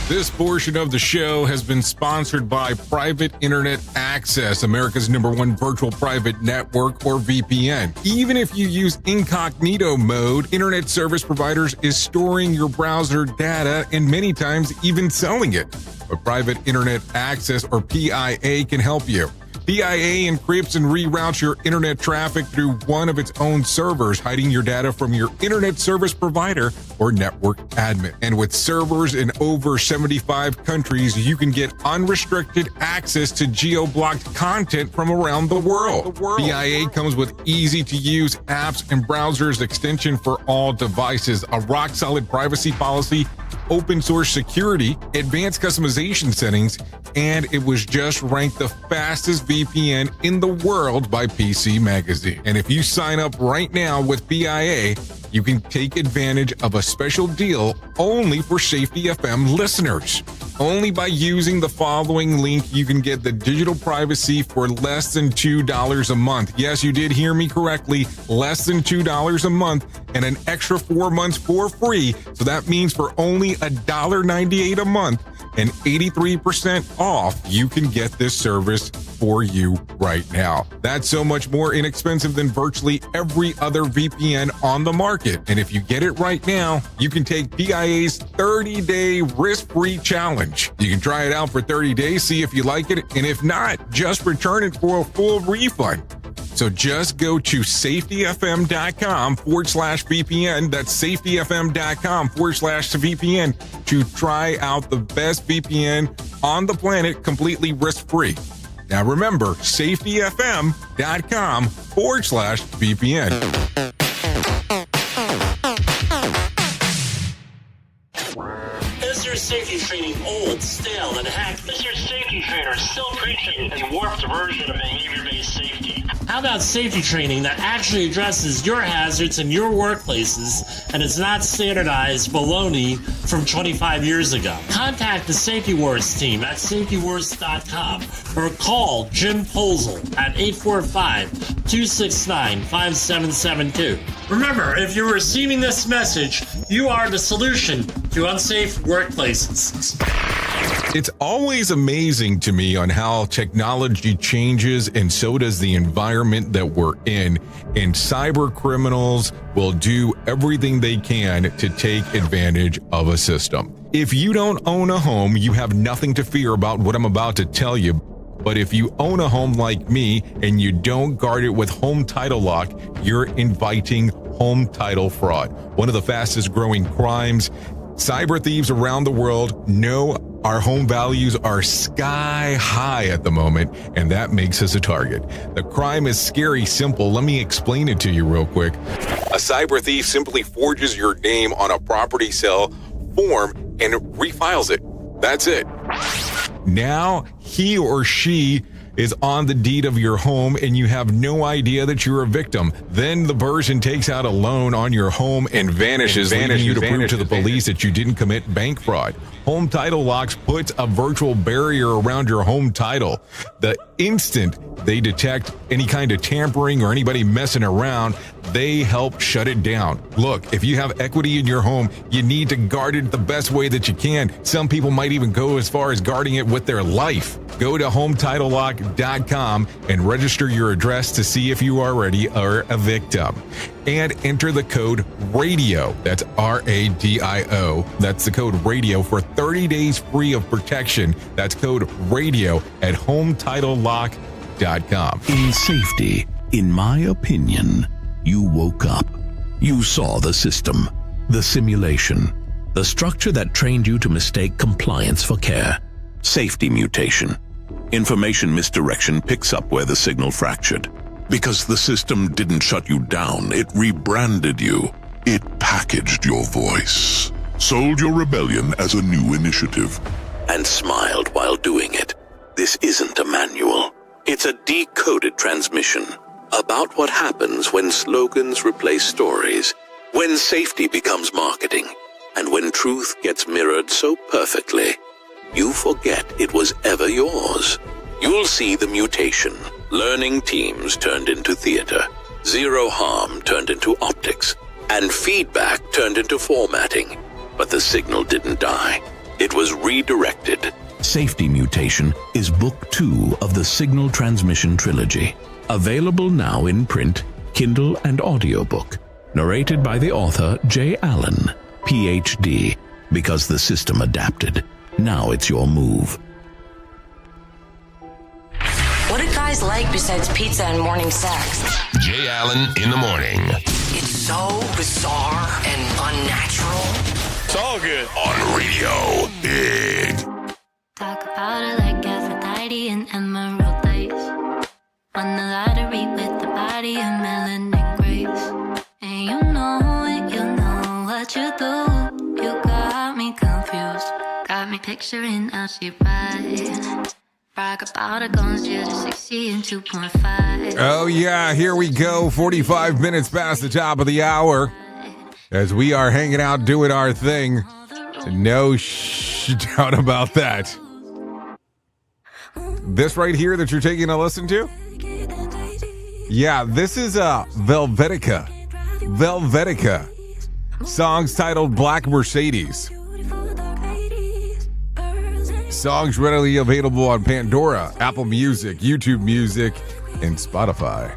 S5: This portion of the show has been sponsored by Private Internet Access, America's #1 virtual private network, or VPN. Even if you use incognito mode, internet service providers is storing your browser data and many times even selling it. But Private Internet Access, or PIA, can help you. PIA encrypts and reroutes your internet traffic through one of its own servers, hiding your data from your internet service provider or network admin. And with servers in over 75 countries, you can get unrestricted access to geo-blocked content from around the world. PIA comes with easy-to-use apps and browsers extension for all devices, a rock-solid privacy policy, open source security, advanced customization settings, and it was just ranked the fastest VPN in the world by PC Magazine. And if you sign up right now with PIA, you can take advantage of a special deal only for Safety FM listeners. Only by using the following link, you can get the digital privacy for less than $2 a month. Yes, you did hear me correctly, less than $2 a month, and an extra 4 months for free. So that means for only $1.98 a month and 83% off, you can get this service for you right now. That's so much more inexpensive than virtually every other VPN on the market. And if you get it right now, you can take PIA's 30-day risk-free challenge. You can try it out for 30 days, see if you like it, and if not, just return it for a full refund. So just go to safetyfm.com/VPN. That's safetyfm.com/VPN to try out the best VPN on the planet completely risk-free. Now remember, safetyfm.com/VPN.
S21: Is your safety training old, stale, and hacked? Is your safety trainer still preaching a warped version of behavior-based safety? How about safety training that actually addresses your hazards in your workplaces and is not standardized baloney from 25 years ago? Contact the Safety Wars team at safetywars.com or call Jim Posel at 845-269-5772. Remember, if you're receiving this message, you are the solution to unsafe workplaces.
S5: It's always amazing to me on how technology changes, and so does the environment that we're in. And cyber criminals will do everything they can to take advantage of a system. If you don't own a home, you have nothing to fear about what I'm about to tell you. But if you own a home like me and you don't guard it with home title lock, you're inviting home title fraud. One of the fastest growing crimes. Cyber thieves around the world know our home values are sky high at the moment, and that makes us a target. The crime is scary simple. Let me explain it to you real quick. A cyber thief simply forges your name on a property sale form and refiles it. That's it. Now he or she is on the deed of your home and you have no idea that you're a victim. Then the person takes out a loan on your home and vanishes, leaving you to prove to the police that you didn't commit bank fraud. Home Title Locks puts a virtual barrier around your home title. The instant they detect any kind of tampering or anybody messing around, they help shut it down. Look, if you have equity in your home, you need to guard it the best way that you can. Some people might even go as far as guarding it with their life. Go to HometitleLock.com and register your address to see if you already are a victim. And enter the code RADIO. That's RADIO. That's the code RADIO for 30 days free of protection. That's code RADIO at HometitleLock.com.
S22: In safety, in my opinion, you woke up. You saw the system, the simulation, the structure that trained you to mistake compliance for care. Safety mutation. Information misdirection picks up where the signal fractured. Because the system didn't shut you down, it rebranded you. It packaged your voice, sold your rebellion as a new initiative, and smiled while doing it. This isn't a manual. It's a decoded transmission about what happens when slogans replace stories
S4: When safety becomes marketing, and when truth gets mirrored so perfectly, you forget it was ever yours. You'll see the mutation. Learning teams turned into theater, zero harm turned into optics, and feedback turned into formatting. But the signal didn't die. It was redirected.
S22: Safety Mutation is Book 2 of the Signal Transmission Trilogy. Available now in print, Kindle, and audiobook. Narrated by the author J. Allen, Ph.D. Because the system adapted. Now it's your move.
S2: What do guys like besides pizza and morning sex?
S6: Jay Allen in the morning.
S2: It's so bizarre and unnatural.
S6: It's all good. On Radio Big.
S3: Talk about it like Aphrodite and Emerald Days. Won the lottery with the body of melanin grace. And you know it, you know what you do. You got me confused. Got me picturing how she rides. Brag about it going 0 to 60 in 2.5.
S5: Oh, yeah, here we go. 45 minutes past the top of the hour as we are hanging out doing our thing. No doubt about that. This right here that you're taking a listen to? Yeah, this is VELVETTICA. VELVETTICA. Songs titled Black Mercedes. Songs readily available on Pandora, Apple Music, YouTube Music, and Spotify.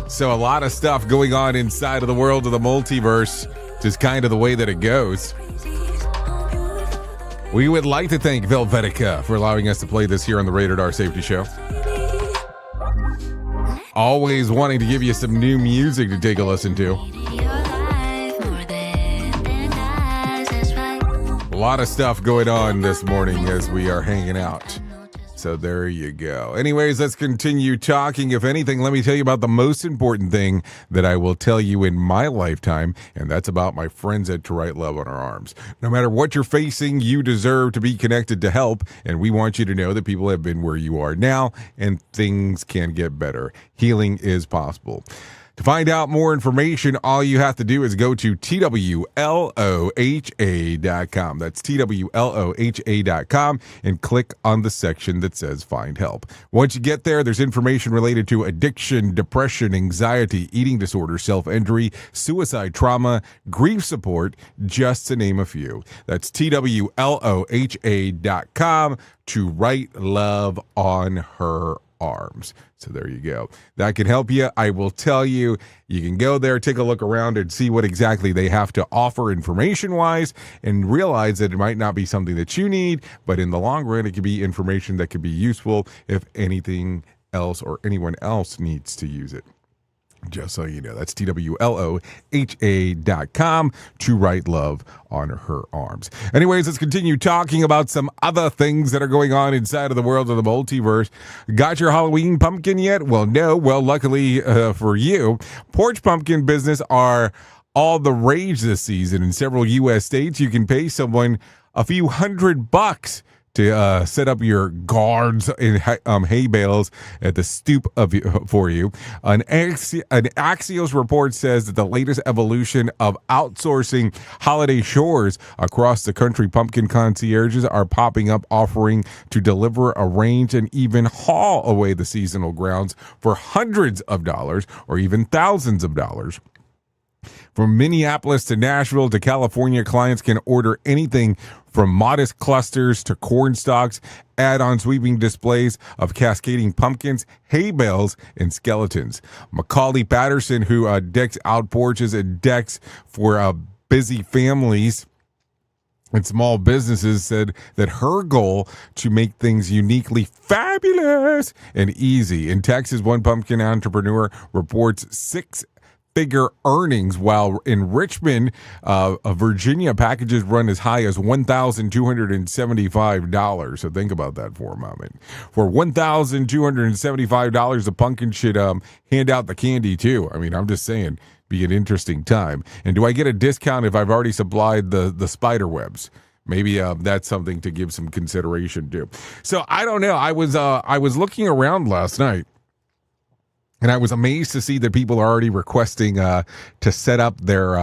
S5: So a lot of stuff going on inside of the world of the multiverse, just kind of the way that it goes. We would like to thank VELVETTICA for allowing us to play this here on the Rated R Safety Show. Always wanting to give you some new music to take a listen to. A lot of stuff going on this morning as we are hanging out. So there you go. Anyways, let's continue talking. If anything, let me tell you about the most important thing that I will tell you in my lifetime, and that's about my friends at To Write Love on Our Arms. No matter what you're facing, you deserve to be connected to help, and we want you to know that people have been where you are now, and things can get better. Healing is possible. To find out more information, all you have to do is go to TWLOHA.com. That's TWLOHA.com and click on the section that says Find Help. Once you get there, there's information related to addiction, depression, anxiety, eating disorder, self-injury, suicide, trauma, grief support, just to name a few. That's TWLOHA.com. To Write Love on Her Arms. So there you go. That can help you. I will tell you, you can go there, take a look around and see what exactly they have to offer information-wise and realize that it might not be something that you need, but in the long run, it could be information that could be useful if anything else or anyone else needs to use it. Just so you know, that's TWLOHA.com. To Write Love on Her Arms. Anyways, let's continue talking about some other things that are going on inside of the world of the multiverse. Got your Halloween pumpkin yet? Well, no. Well, luckily for you, porch pumpkin business are all the rage this season. In several U.S. states, you can pay someone a few $100 to set up your guards in hay bales at the stoop for you. An Axios report says that the latest evolution of outsourcing holiday chores across the country, pumpkin concierges are popping up, offering to deliver, arrange, and even haul away the seasonal grounds for hundreds of dollars or even thousands of dollars. From Minneapolis to Nashville to California, clients can order anything from modest clusters to corn stalks, add-on sweeping displays of cascading pumpkins, hay bales, and skeletons. Macaulay Patterson, who decks out porches and decks for busy families and small businesses, said that her goal to make things uniquely fabulous and easy. In Texas, one pumpkin entrepreneur reports six-figure earnings, while in Richmond, Virginia, packages run as high as $1,275. So think about that for a moment. For $1,275, the pumpkin should hand out the candy too. I mean, I'm just saying, be an interesting time. And do I get a discount if I've already supplied the spider webs? Maybe that's something to give some consideration to. So I don't know. I was looking around last night. And I was amazed to see that people are already requesting to set up their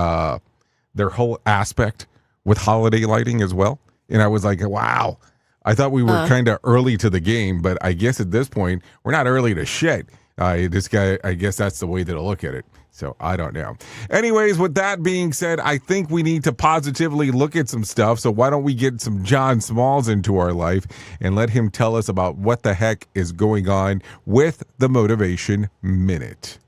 S5: whole aspect with holiday lighting as well. And I was like, wow, I thought we were kind of early to the game, but I guess at this point, we're not early to shit. This guy, I guess that's the way that I look at it. So I don't know. Anyways, with that being said, I think we need to positively look at some stuff. So why don't we get some John Smalls into our life and let him tell us about what the heck is going on with the Motivation Minute.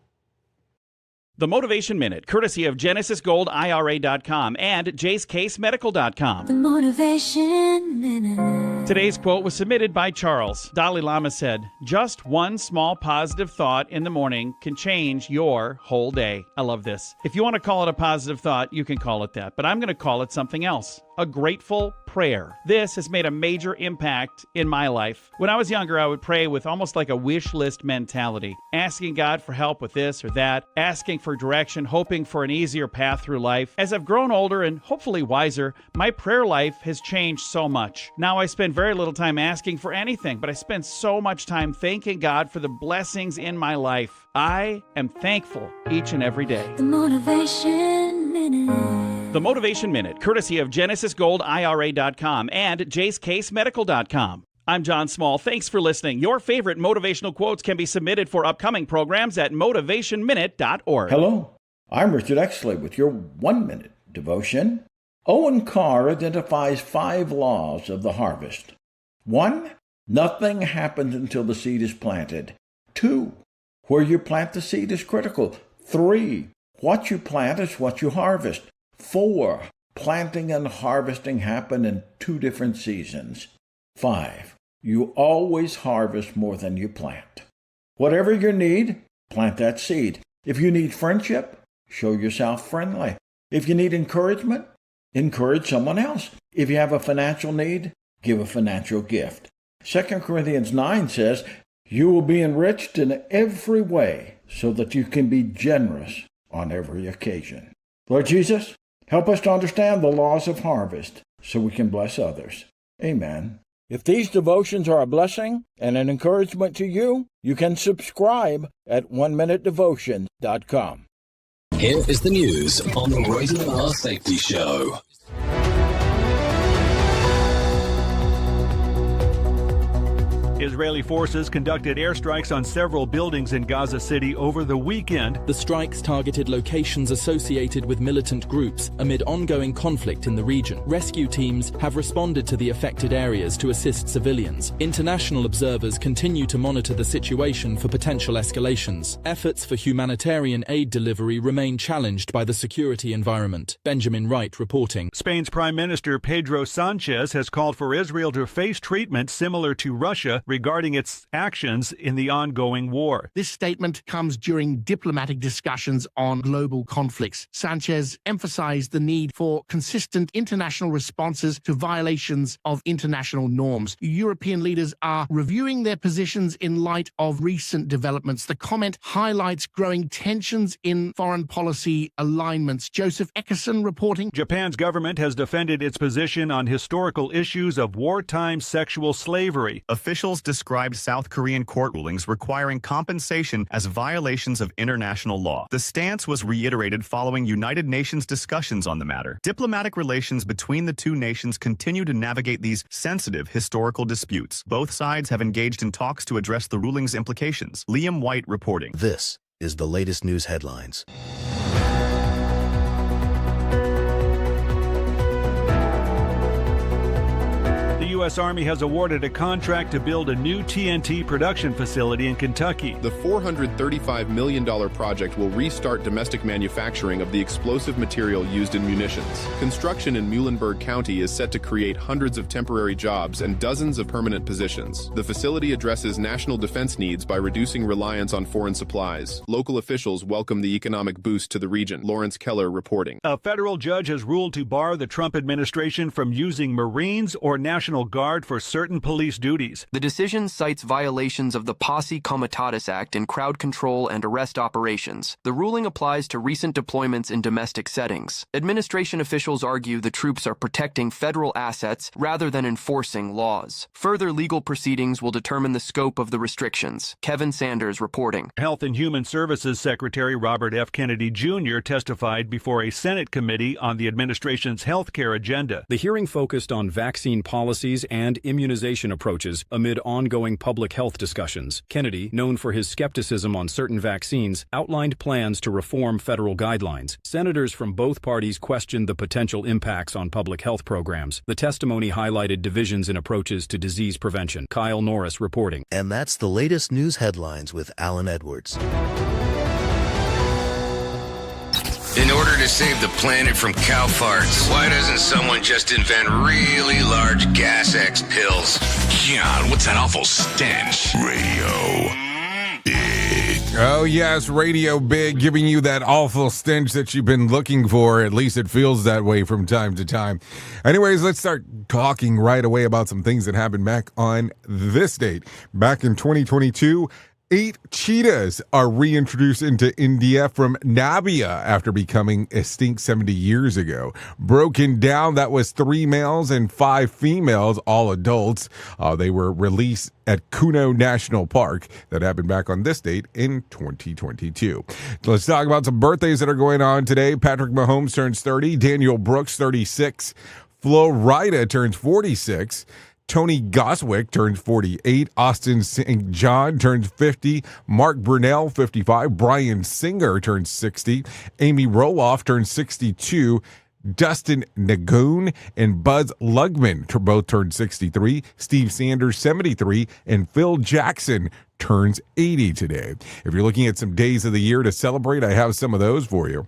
S7: The Motivation Minute, courtesy of GenesisGoldIRA.com and JaceCaseMedical.com.
S3: The Motivation Minute.
S7: Today's quote was submitted by Charles. Dalai Lama said, "Just one small positive thought in the morning can change your whole day." I love this. If you want to call it a positive thought, you can call it that, but I'm going to call it something else. A grateful prayer. This has made a major impact in my life. When I was younger, I would pray with almost like a wish list mentality, asking God for help with this or that, asking for direction, hoping for an easier path through life. As I've grown older and hopefully wiser, my prayer life has changed so much. Now I spend very little time asking for anything, but I spend so much time thanking God for the blessings in my life. I am thankful each and every day.
S3: The Motivation Minute.
S7: The Motivation Minute, courtesy of GenesisGoldIRA.com and JaceCaseMedical.com. I'm John Small. Thanks for listening. Your favorite motivational quotes can be submitted for upcoming programs at motivationminute.org.
S8: Hello, I'm Richard Exley with your 1-minute devotion. Owen Carr identifies 5 laws of the harvest. 1, nothing happens until the seed is planted. 2, where you plant the seed is critical. 3, what you plant is what you harvest. 4, planting and harvesting happen in 2 different seasons. 5, you always harvest more than you plant. Whatever your need, plant that seed. If you need friendship, show yourself friendly. If you need encouragement, encourage someone else. If you have a financial need, give a financial gift. 2 Corinthians 9 says, you will be enriched in every way so that you can be generous on every occasion. Lord Jesus, help us to understand the laws of harvest so we can bless others. Amen. If these devotions are a blessing and an encouragement to you, you can subscribe at oneminutedevotion.com.
S9: Here is the news on the Rated R Safety Show.
S23: Israeli forces conducted airstrikes on several buildings in Gaza City over the weekend.
S24: The strikes targeted locations associated with militant groups amid ongoing conflict in the region. Rescue teams have responded to the affected areas to assist civilians. International observers continue to monitor the situation for potential escalations. Efforts for humanitarian aid delivery remain challenged by the security environment. Benjamin Wright reporting.
S23: Spain's Prime Minister Pedro Sanchez has called for Israel to face treatment similar to Russia regarding its actions in the ongoing war.
S25: This statement comes during diplomatic discussions on global conflicts. Sanchez emphasized the need for consistent international responses to violations of international norms. European leaders are reviewing their positions in light of recent developments. The comment highlights growing tensions in foreign policy alignments. Joseph Eckerson reporting.
S23: Japan's government has defended its position on historical issues of wartime sexual slavery.
S26: Officials described South Korean court rulings requiring compensation as violations of international law. The stance was reiterated following United Nations discussions on the matter. Diplomatic relations between the two nations continue to navigate these sensitive historical disputes. Both sides have engaged in talks to address the ruling's implications. Liam White reporting.
S27: This is the latest news headlines.
S23: The U.S. Army has awarded a contract to build a new TNT production facility in Kentucky.
S28: The $435 million project will restart domestic manufacturing of the explosive material used in munitions. Construction in Muhlenberg County is set to create hundreds of temporary jobs and dozens of permanent positions. The facility addresses national defense needs by reducing reliance on foreign supplies. Local officials welcome the economic boost to the region. Lawrence Keller reporting.
S23: A federal judge has ruled to bar the Trump administration from using Marines or National guard for certain police duties.
S10: The decision cites violations of the Posse Comitatus Act in crowd control and arrest operations. The ruling applies to recent deployments in domestic settings. Administration officials argue the troops are protecting federal assets rather than enforcing laws. Further legal proceedings will determine the scope of the restrictions. Kevin Sanders reporting.
S23: Health and Human Services Secretary Robert F. Kennedy Jr. testified before a Senate committee on the administration's health care agenda.
S11: The hearing focused on vaccine policies and immunization approaches amid ongoing public health discussions. Kennedy, known for his skepticism on certain vaccines, outlined plans to reform federal guidelines. Senators from both parties questioned the potential impacts on public health programs. The testimony highlighted divisions in approaches to disease prevention. Kyle Norris reporting.
S27: And that's the latest news headlines with Alan Edwards.
S12: In order to save the planet from cow farts, why doesn't someone just invent really large gas X pills?
S6: God, what's that awful stench? Radio Big.
S5: Oh, yes, Radio Big, giving you that awful stench that you've been looking for. At least it feels that way from time to time. Anyways, let's start talking right away about some things that happened back on this date. Back in 2022, 8 cheetahs are reintroduced into India from Namibia after becoming extinct 70 years ago. Broken down, that was 3 males and 5 females, all adults. They were released at Kuno National Park. That happened back on this date in 2022. Let's talk about some birthdays that are going on today. Patrick Mahomes turns 30, Daniel Brooks 36, Flo Rida turns 46, Tony Goswick turns 48, Austin St. John turns 50, Mark Brunell 55, Brian Singer turns 60, Amy Roloff turns 62, Dustin Nagoon and Buzz Lugman both turned 63, Steve Sanders 73, and Phil Jackson turns 80 today. If you're looking at some days of the year to celebrate, I have some of those for you.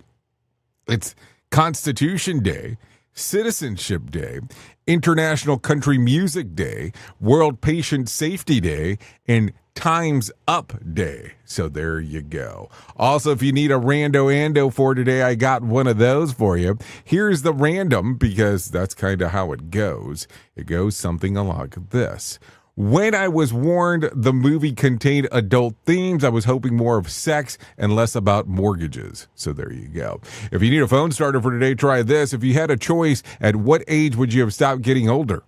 S5: It's Constitution Day, Citizenship Day, International Country Music Day, World Patient Safety Day, and Time's Up Day. So there you go. Also, if you need a rando-ando for today, I got one of those for you. Here's the random, because that's kind of how it goes. It goes something like this. When I was warned the movie contained adult themes, I was hoping more of sex and less about mortgages. So there you go. If you need a phone starter for today, try this. If you had a choice, at what age would you have stopped getting older?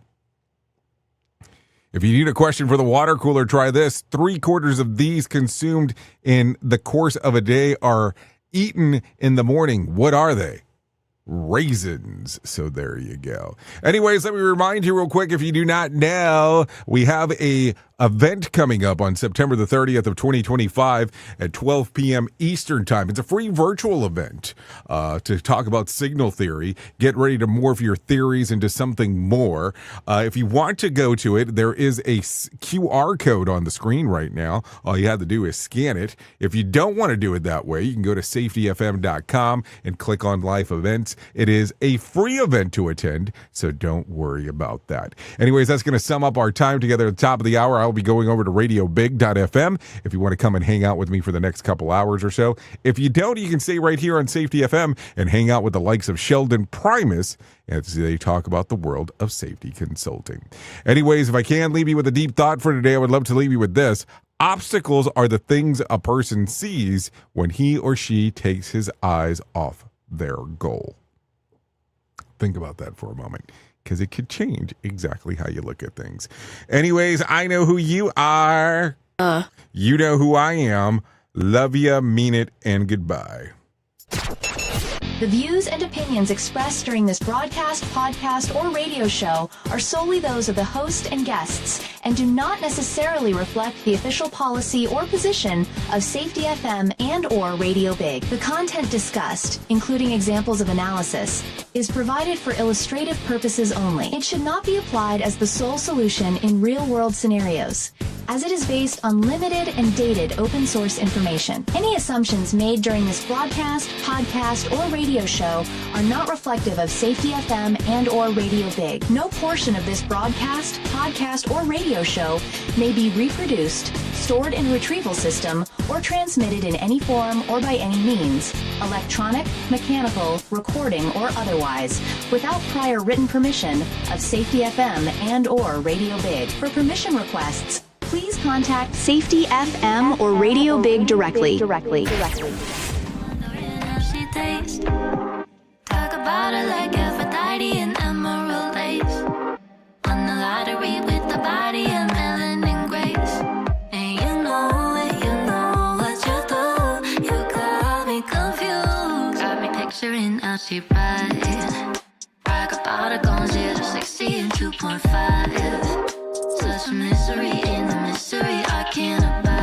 S5: If you need a question for the water cooler, try this. 3/4 of these consumed in the course of a day are eaten in the morning. What are they? Raisins. So there you go. Anyways, let me remind you real quick, if you do not know, we have a event coming up on September the 30th of 2025 at 12 p.m. Eastern Time. It's a free virtual event to talk about signal theory. Get ready to morph your theories into something more. If you want to go to it, there is a QR code on the screen right now. All you have to do is scan it. If you don't want to do it that way, you can go to safetyfm.com and click on live events. It is a free event to attend, so don't worry about that. Anyways, that's going to sum up our time together at the top of the hour. I'll be going over to radiobig.fm if you want to come and hang out with me for the next couple hours or so. If you don't, you can stay right here on Safety FM and hang out with the likes of Sheldon Primus as they talk about the world of safety consulting. Anyways, if I can leave you with a deep thought for today, I would love to leave you with this. Obstacles are the things a person sees when he or she takes his eyes off their goal. Think about that for a moment, because it could change exactly how you look at things. Anyways, I know who you are. You know who I am. Love ya, mean it, and goodbye.
S14: The views and opinions expressed during this broadcast, podcast, or radio show are solely those of the host and guests and do not necessarily reflect the official policy or position of Safety FM and or Radio Big. The content discussed, including examples of analysis, is provided for illustrative purposes only. It should not be applied as the sole solution in real-world scenarios. as it is based on limited and dated open source information. Any assumptions made during this broadcast, podcast, or radio show are not reflective of Safety FM and or Radio Big. No portion of this broadcast, podcast, or radio show may be reproduced, stored in a retrieval system, or transmitted in any form or by any means, electronic, mechanical, recording, or otherwise, without prior written permission of Safety FM and or Radio Big. For permission requests, please contact Safety FM or Radio Big directly.
S3: Talk about it like Aphrodite and emerald lace. Won the lottery with the body of melanin grace. And you know what you do. You got me confused. Got me picturing how she ride. Brag about her going 0 to 60 in 2.5. Such misery in the mystery I can't abide.